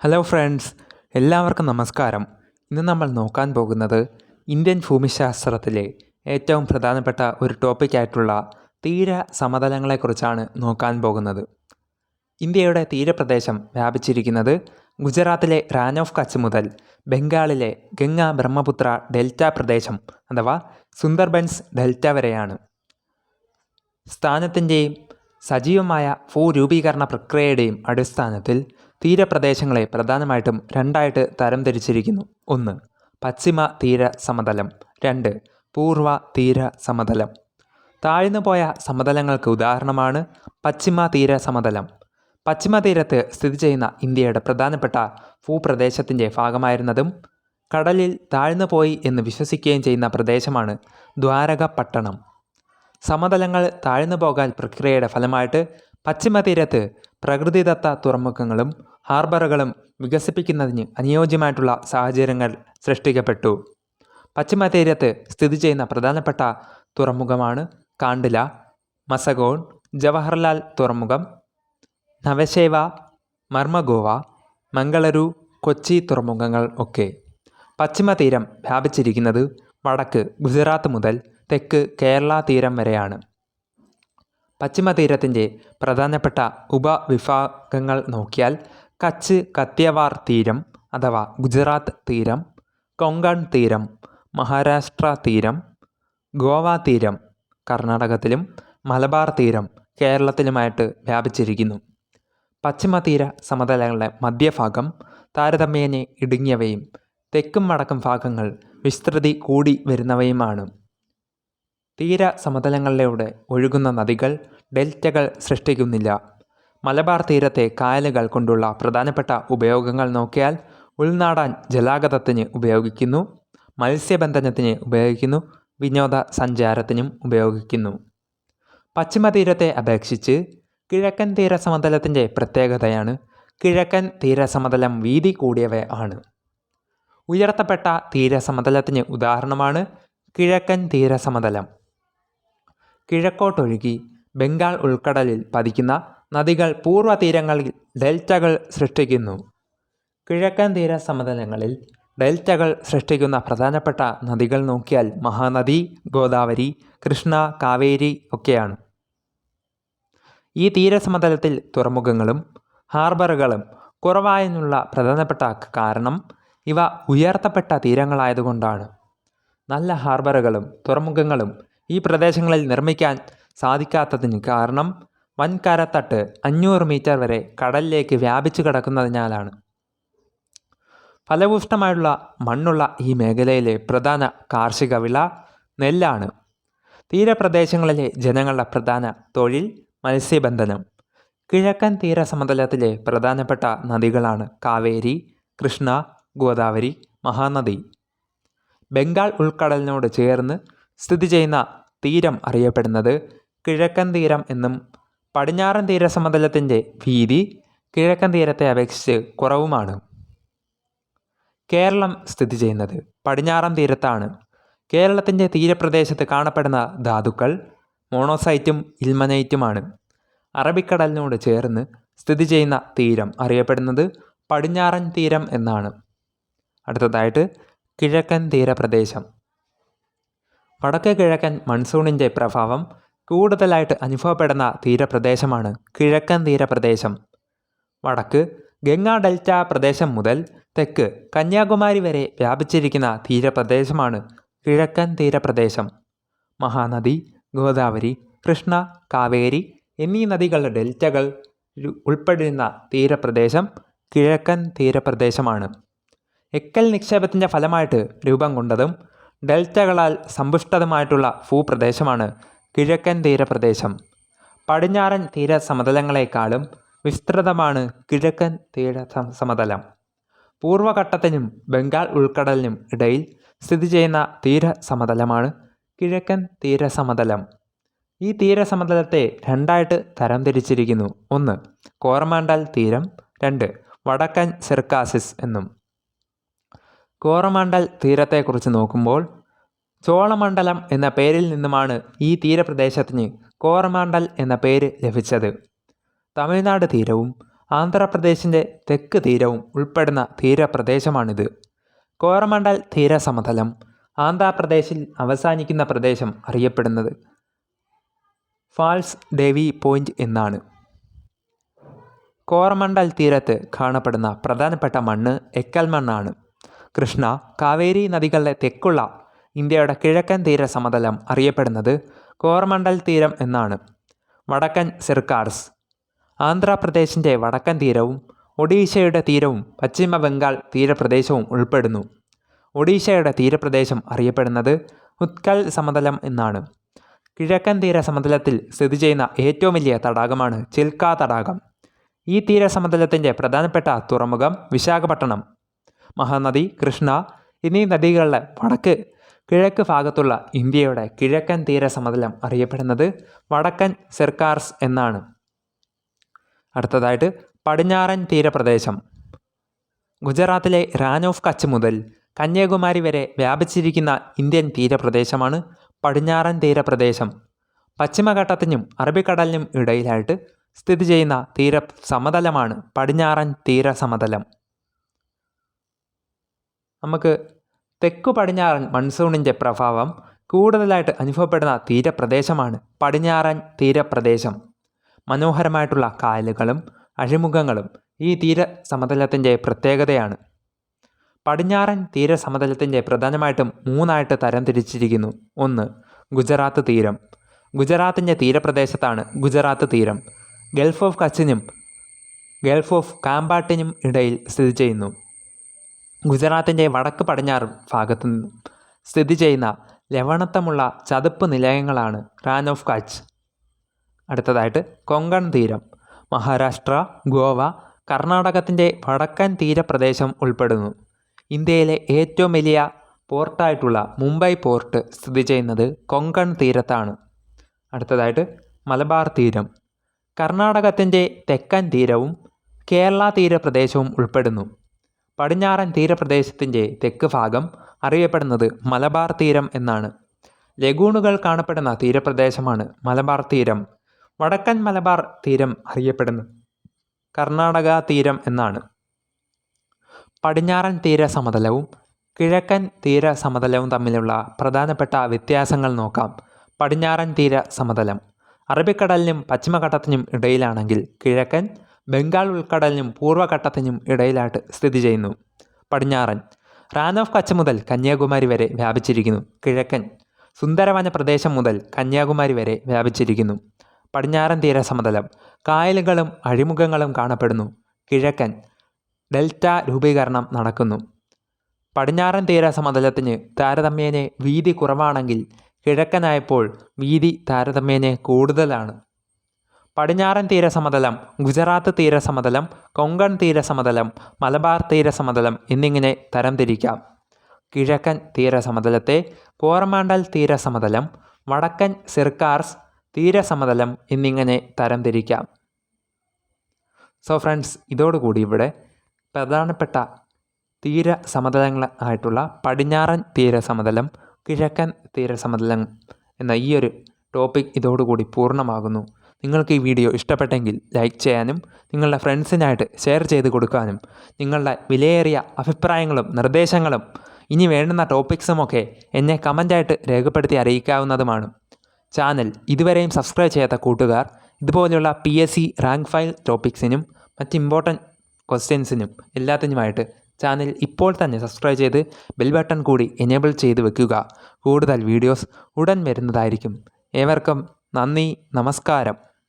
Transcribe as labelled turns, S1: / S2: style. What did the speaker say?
S1: Hello friends, എല്ലാവർക്കും നമസ്കാരം. ഇന്ന് നമ്മൾ നോക്കാൻ പോകുന്നത് ഇന്ത്യൻ ഭൂമിശാസ്ത്രത്തിലെ ഏറ്റവും പ്രധാനപ്പെട്ട ഒരു ടോപ്പിക്കായിട്ടുള്ള തീര സമതലങ്ങളെക്കുറിച്ചാണ് നോക്കാൻ പോകുന്നത്. ഇന്ത്യയുടെ തീരപ്രദേശം വ്യാപിച്ചിരിക്കുന്നത് ഗുജറാത്തിലെ റാൻ ഓഫ് കച്ച് മുതൽ ബംഗാളിലെ ഗംഗ ബ്രഹ്മപുത്ര ഡെൽറ്റ പ്രദേശം അഥവാ സുന്ദർബൻസ് ഡെൽറ്റ വരെയാണ്. സ്ഥാനത്തിൻ്റെയും സജീവമായ ഭൂരൂപീകരണ പ്രക്രിയയുടെയും അടിസ്ഥാനത്തിൽ തീരപ്രദേശങ്ങളെ പ്രധാനമായിട്ടും രണ്ടായിട്ട് തരംതിരിച്ചിരിക്കുന്നു. ഒന്ന്, പശ്ചിമ തീര സമതലം. രണ്ട്, പൂർവ തീര സമതലം. താഴ്ന്നുപോയ സമതലങ്ങൾക്ക് ഉദാഹരണമാണ് പശ്ചിമ തീര സമതലം. പശ്ചിമ തീരത്ത് സ്ഥിതി ചെയ്യുന്ന ഇന്ത്യയുടെ പ്രധാനപ്പെട്ട ഭൂപ്രദേശത്തിൻ്റെ ഭാഗമായിരുന്നതും കടലിൽ താഴ്ന്നുപോയി എന്ന് വിശ്വസിക്കുകയും ചെയ്യുന്ന പ്രദേശമാണ് ദ്വാരക പട്ടണം. സമതലങ്ങൾ താഴ്ന്നു പോകാൻ പ്രക്രിയയുടെ ഫലമായിട്ട് പശ്ചിമ തീരത്ത് പ്രകൃതിദത്ത തുറമുഖങ്ങളും ഹാർബറുകളും വികസിപ്പിക്കുന്നതിന് അനുയോജ്യമായിട്ടുള്ള സാഹചര്യങ്ങൾ സൃഷ്ടിക്കപ്പെട്ടു. പശ്ചിമ തീരത്ത് സ്ഥിതി ചെയ്യുന്ന പ്രധാനപ്പെട്ട തുറമുഖമാണ് കാണ്ഡല, മസഗോൺ, ജവഹർലാൽ തുറമുഖം, നവശേവ, മർമഗോവ, മംഗളൂരു, കൊച്ചി തുറമുഖങ്ങൾ ഒക്കെ. പശ്ചിമ തീരം വ്യാപിച്ചിരിക്കുന്നത് വടക്ക് ഗുജറാത്ത് മുതൽ തെക്ക് കേരള തീരം വരെയാണ്. പശ്ചിമ തീരത്തിൻ്റെ പ്രധാനപ്പെട്ട ഉപവിഭാഗങ്ങൾ നോക്കിയാൽ കച്ച് കത്തിയവാർ തീരം അഥവാ ഗുജറാത്ത് തീരം, കൊങ്കൺ തീരം, മഹാരാഷ്ട്ര തീരം, ഗോവ തീരം കർണാടകത്തിലും മലബാർ തീരം കേരളത്തിലുമായിട്ട് വ്യാപിച്ചിരിക്കുന്നു. പശ്ചിമ തീര സമതലങ്ങളുടെ മധ്യഭാഗം താരതമ്യേന ഇടുങ്ങിയവയും തെക്കും വടക്കും ഭാഗങ്ങൾ വിസ്തൃതി കൂടി വരുന്നവയുമാണ്. തീര സമതലങ്ങളിലൂടെ ഒഴുകുന്ന നദികൾ ഡെൽറ്റകൾ സൃഷ്ടിക്കുന്നില്ല. മലബാർ തീരത്തെ കായലുകൾ കൊണ്ടുള്ള പ്രധാനപ്പെട്ട ഉപയോഗങ്ങൾ നോക്കിയാൽ ഉൾനാടൻ ജലാഗതത്തിന് ഉപയോഗിക്കുന്നു, മത്സ്യബന്ധനത്തിന് ഉപയോഗിക്കുന്നു, വിനോദസഞ്ചാരത്തിനും ഉപയോഗിക്കുന്നു. പശ്ചിമ തീരത്തെ അപേക്ഷിച്ച് കിഴക്കൻ തീരസമതലത്തിൻ്റെ പ്രത്യേകതയാണ് കിഴക്കൻ തീരസമതലം വീതി കൂടിയവ ആണ്. ഉയർത്തപ്പെട്ട തീരസമതലത്തിന് ഉദാഹരണമാണ് കിഴക്കൻ തീരസമതലം. കിഴക്കോട്ടൊഴുകി ബംഗാൾ ഉൾക്കടലിൽ പതിക്കുന്ന നദികൾ പൂർവ്വ തീരങ്ങളിൽ ഡെൽറ്റകൾ സൃഷ്ടിക്കുന്നു. കിഴക്കൻ തീര സമതലങ്ങളിൽ ഡെൽറ്റകൾ സൃഷ്ടിക്കുന്ന പ്രധാനപ്പെട്ട നദികൾ നോക്കിയാൽ മഹാനദി, ഗോദാവരി, കൃഷ്ണ, കാവേരി ഒക്കെയാണ്. ഈ തീരസമതലത്തിൽ തുറമുഖങ്ങളും ഹാർബറുകളും കുറവായതിനുള്ള പ്രധാനപ്പെട്ട കാരണം ഇവ ഉയർത്തപ്പെട്ട തീരങ്ങളായതുകൊണ്ടാണ്. നല്ല ഹാർബറുകളും തുറമുഖങ്ങളും ഈ പ്രദേശങ്ങളിൽ നിർമ്മിക്കാൻ സാധിക്കാത്തതിന് കാരണം വൻകരത്തട്ട് 500 മീറ്റർ വരെ കടലിലേക്ക് വ്യാപിച്ചു കിടക്കുന്നതിനാലാണ്. ഫലഭൂഷ്ടമായുള്ള മണ്ണുള്ള ഈ മേഖലയിലെ പ്രധാന കാർഷിക വിള നെല്ലാണ്. തീരപ്രദേശങ്ങളിലെ ജനങ്ങളുടെ പ്രധാന തൊഴിൽ മത്സ്യബന്ധനം. കിഴക്കൻ തീരസമതലത്തിലെ പ്രധാനപ്പെട്ട നദികളാണ് കാവേരി, കൃഷ്ണ, ഗോദാവരി, മഹാനദി. ബംഗാൾ ഉൾക്കടലിനോട് ചേർന്ന് സ്ഥിതി ചെയ്യുന്ന തീരം അറിയപ്പെടുന്നത് കിഴക്കൻ തീരം എന്നും പടിഞ്ഞാറൻ തീരസമതലത്തിൻ്റെ വീതി കിഴക്കൻ തീരത്തെ അപേക്ഷിച്ച് കുറവുമാണ്. കേരളം സ്ഥിതി ചെയ്യുന്നത് പടിഞ്ഞാറൻ തീരത്താണ്. കേരളത്തിൻ്റെ തീരപ്രദേശത്ത് കാണപ്പെടുന്ന ധാതുക്കൾ മോണോസൈറ്റും ഇൽമനൈറ്റുമാണ്. അറബിക്കടലിനോട് ചേർന്ന് സ്ഥിതി ചെയ്യുന്ന തീരം അറിയപ്പെടുന്നത് പടിഞ്ഞാറൻ തീരം എന്നാണ്. അടുത്തതായിട്ട് കിഴക്കൻ തീരപ്രദേശം. വടക്ക് കിഴക്കൻ മൺസൂണിൻ്റെ പ്രഭാവം കൂടുതലായിട്ട് അനുഭവപ്പെടുന്ന തീരപ്രദേശമാണ് കിഴക്കൻ തീരപ്രദേശം. വടക്ക് ഗംഗാ ഡെൽറ്റ പ്രദേശം മുതൽ തെക്ക് കന്യാകുമാരി വരെ വ്യാപിച്ചിരിക്കുന്ന തീരപ്രദേശമാണ് കിഴക്കൻ തീരപ്രദേശം. മഹാനദി, ഗോദാവരി, കൃഷ്ണ, കാവേരി എന്നീ നദികളുടെ ഡെൽറ്റകൾ ഉൾപ്പെടുന്ന തീരപ്രദേശം കിഴക്കൻ തീരപ്രദേശമാണ്. എക്കൽ നിക്ഷേപത്തിൻ്റെ ഫലമായിട്ട് രൂപം കൊണ്ടതും ഡെൽറ്റകളാൽ സമ്പുഷ്ടമായിട്ടുള്ള ഭൂപ്രദേശമാണ് കിഴക്കൻ തീരപ്രദേശം. പടിഞ്ഞാറൻ തീര സമതലങ്ങളെക്കാളും വിസ്തൃതമാണ് കിഴക്കൻ തീര സമതലം. പൂർവ്വഘട്ടത്തിനും ബംഗാൾ ഉൾക്കടലിനും ഇടയിൽ സ്ഥിതി ചെയ്യുന്ന തീരസമതലമാണ് കിഴക്കൻ തീരസമതലം. ഈ തീരസമതലത്തെ രണ്ടായിട്ട് തരംതിരിച്ചിരിക്കുന്നു. ഒന്ന്, കോറമാണ്ടൽ തീരം. രണ്ട്, വടക്കൻ സിർക്കാസിസ് എന്നും. കോറമാണ്ടൽ തീരത്തെക്കുറിച്ച് നോക്കുമ്പോൾ ചോളമണ്ഡലം എന്ന പേരിൽ നിന്നുമാണ് ഈ തീരപ്രദേശത്തിന് കോറമാണ്ടൽ എന്ന പേര് ലഭിച്ചത്. തമിഴ്നാട് തീരവും ആന്ധ്രാപ്രദേശിൻ്റെ തെക്ക് തീരവും ഉൾപ്പെടുന്ന തീരപ്രദേശമാണിത്. കോറമണ്ടൽ തീരസമതലം ആന്ധ്രാപ്രദേശിൽ അവസാനിക്കുന്ന പ്രദേശം അറിയപ്പെടുന്നത് ഫാൾസ് ദേവി പോയിന്റ് എന്നാണ്. കോറമണ്ടൽ തീരത്ത് കാണപ്പെടുന്ന പ്രധാനപ്പെട്ട മണ്ണ് എക്കൽ മണ്ണാണ്. കൃഷ്ണ, കാവേരി നദികളുടെ തെക്കുള്ള ഇന്ത്യയുടെ കിഴക്കൻ തീരസമതലം അറിയപ്പെടുന്നത് കോറമണ്ടൽ തീരം എന്നാണ്. വടക്കൻ സിർക്കാർസ് ആന്ധ്രാപ്രദേശിൻ്റെ വടക്കൻ തീരവും ഒഡീഷയുടെ തീരവും പശ്ചിമ ബംഗാൾ തീരപ്രദേശവും ഉൾപ്പെടുന്നു. ഒഡീഷയുടെ തീരപ്രദേശം അറിയപ്പെടുന്നത് ഉത്കൽ സമതലം എന്നാണ്. കിഴക്കൻ തീരസമതലത്തിൽ സ്ഥിതി ചെയ്യുന്ന ഏറ്റവും വലിയ തടാകമാണ് ചിൽക്ക തടാകം. ഈ തീരസമതലത്തിൻ്റെ പ്രധാനപ്പെട്ട തുറമുഖം വിശാഖപട്ടണം. മഹാനദി, കൃഷ്ണ എന്നീ നദികളുടെ കിഴക്ക് ഭാഗത്തുള്ള ഇന്ത്യയുടെ കിഴക്കൻ തീരസമതലം അറിയപ്പെടുന്നത് വടക്കൻ സിർക്കാർസ് എന്നാണ്. അടുത്തതായിട്ട് പടിഞ്ഞാറൻ തീരപ്രദേശം. ഗുജറാത്തിലെ റാൻ ഓഫ് കച്ച് മുതൽ കന്യാകുമാരി വരെ വ്യാപിച്ചിരിക്കുന്ന ഇന്ത്യൻ തീരപ്രദേശമാണ് പടിഞ്ഞാറൻ തീരപ്രദേശം. പശ്ചിമഘട്ടത്തിനും അറബിക്കടലിനും ഇടയിലായിട്ട് സ്ഥിതി ചെയ്യുന്ന സമതലമാണ് പടിഞ്ഞാറൻ തീരസമതലം. നമുക്ക് തെക്കു പടിഞ്ഞാറൻ മൺസൂണിൻ്റെ പ്രഭാവം കൂടുതലായിട്ട് അനുഭവപ്പെടുന്ന തീരപ്രദേശമാണ് പടിഞ്ഞാറൻ തീരപ്രദേശം. മനോഹരമായിട്ടുള്ള കായലുകളും അഴിമുഖങ്ങളും ഈ തീരസമതലത്തിൻ്റെ പ്രത്യേകതയാണ്. പടിഞ്ഞാറൻ തീരസമതലത്തിൻ്റെ പ്രധാനമായിട്ടും 3 തരം തിരിച്ചിരിക്കുന്നു. 1. ഗുജറാത്ത് തീരം. ഗുജറാത്തിൻ്റെ തീരപ്രദേശത്താണ് ഗുജറാത്ത് തീരം. ഗൾഫ് ഓഫ് കച്ചിനും ഗൾഫ് ഓഫ് കാമ്പാട്ടിനും ഇടയിൽ സ്ഥിതി ചെയ്യുന്നു. ഗുജറാത്തിൻ്റെ വടക്ക് പടിഞ്ഞാറ് ഭാഗത്തു നിന്നും സ്ഥിതി ചെയ്യുന്ന ലവണത്വമുള്ള ചതുപ്പ് നിലയങ്ങളാണ് റാൻ ഓഫ് കച്ച്. അടുത്തതായിട്ട് കൊങ്കൺ തീരം. മഹാരാഷ്ട്ര, ഗോവ, കർണാടകത്തിൻ്റെ വടക്കൻ തീരപ്രദേശം ഉൾപ്പെടുന്നു. ഇന്ത്യയിലെ ഏറ്റവും വലിയ പോർട്ടായിട്ടുള്ള മുംബൈ പോർട്ട് സ്ഥിതി ചെയ്യുന്നത് കൊങ്കൺ തീരത്താണ്. അടുത്തതായിട്ട് മലബാർ തീരം. കർണാടകത്തിൻ്റെ തെക്കൻ തീരവും കേരള തീരപ്രദേശവും ഉൾപ്പെടുന്നു. പടിഞ്ഞാറൻ തീരപ്രദേശത്തിൻ്റെ തെക്ക് ഭാഗം അറിയപ്പെടുന്നത് മലബാർ തീരം എന്നാണ്. ലഗൂണുകൾ കാണപ്പെടുന്ന തീരപ്രദേശമാണ് മലബാർ തീരം. വടക്കൻ മലബാർ തീരം അറിയപ്പെടുന്നത് കർണാടക തീരം എന്നാണ്. പടിഞ്ഞാറൻ തീരസമതലവും കിഴക്കൻ തീരസമതലവും തമ്മിലുള്ള പ്രധാനപ്പെട്ട വ്യത്യാസങ്ങൾ നോക്കാം. പടിഞ്ഞാറൻ തീരസമതലം അറബിക്കടലിനും പശ്ചിമഘട്ടത്തിനും ഇടയിലാണെങ്കിൽ കിഴക്കൻ ബംഗാൾ ഉൾക്കടലിനും പൂർവ്വഘട്ടത്തിനും ഇടയിലായിട്ട് സ്ഥിതി ചെയ്യുന്നു. പടിഞ്ഞാറൻ റാൻ ഓഫ് കച്ച് മുതൽ കന്യാകുമാരി വരെ വ്യാപിച്ചിരിക്കുന്നു. കിഴക്കൻ സുന്ദരവന പ്രദേശം മുതൽ കന്യാകുമാരി വരെ വ്യാപിച്ചിരിക്കുന്നു. പടിഞ്ഞാറൻ തീരസമതലം കായലുകളും അഴിമുഖങ്ങളും കാണപ്പെടുന്നു. കിഴക്കൻ ഡെൽറ്റ രൂപീകരണം നടക്കുന്നു. പടിഞ്ഞാറൻ തീരസമതലത്തിന് താരതമ്യേന വീതി കുറവാണെങ്കിൽ കിഴക്കനായപ്പോൾ വീതി താരതമ്യേന കൂടുതലാണ്. പടിഞ്ഞാറൻ തീരസമതലം, ഗുജറാത്ത് തീരസമതലം, കൊങ്കൺ തീരസമതലം, മലബാർ തീരസമതലം എന്നിങ്ങനെ തരംതിരിക്കാം. കിഴക്കൻ തീരസമതലത്തെ കോറമണ്ടൽ തീരസമതലം, വടക്കൻ സിർക്കാർസ് തീരസമതലം എന്നിങ്ങനെ തരംതിരിക്കാം. സോ ഫ്രണ്ട്സ്, ഇതോടുകൂടി ഇവിടെ പ്രധാനപ്പെട്ട തീരസമതലങ്ങളായിട്ടുള്ള പടിഞ്ഞാറൻ തീരസമതലം, കിഴക്കൻ തീരസമതലം എന്ന ഈ ഒരു ടോപ്പിക് ഇതോടുകൂടി പൂർണ്ണമാകുന്നു. നിങ്ങൾക്ക് ഈ വീഡിയോ ഇഷ്ടപ്പെട്ടെങ്കിൽ ലൈക്ക് ചെയ്യാനും നിങ്ങളുടെ ഫ്രണ്ട്സിനായിട്ട് ഷെയർ ചെയ്ത് കൊടുക്കാനും നിങ്ങളുടെ വിലയേറിയ അഭിപ്രായങ്ങളും നിർദ്ദേശങ്ങളും ഇനി വേണ്ടുന്ന ടോപ്പിക്സുമൊക്കെ എന്നെ കമൻ്റായിട്ട് രേഖപ്പെടുത്തി അറിയിക്കാവുന്നതുമാണ്. ചാനൽ ഇതുവരെയും സബ്സ്ക്രൈബ് ചെയ്യാത്ത കൂട്ടുകാർ ഇതുപോലെയുള്ള PSC റാങ്ക് ഫയൽ ടോപ്പിക്സിനും മറ്റ് ഇമ്പോർട്ടൻറ്റ് ക്വസ്റ്റ്യൻസിനും എല്ലാത്തിനുമായിട്ട് ചാനൽ ഇപ്പോൾ തന്നെ സബ്സ്ക്രൈബ് ചെയ്ത് ബെൽ ബട്ടൺ കൂടി എനേബിൾ ചെയ്ത് വെക്കുക. കൂടുതൽ വീഡിയോസ് ഉടൻ വരുന്നതായിരിക്കും. ഏവർക്കും നന്ദി, നമസ്കാരം.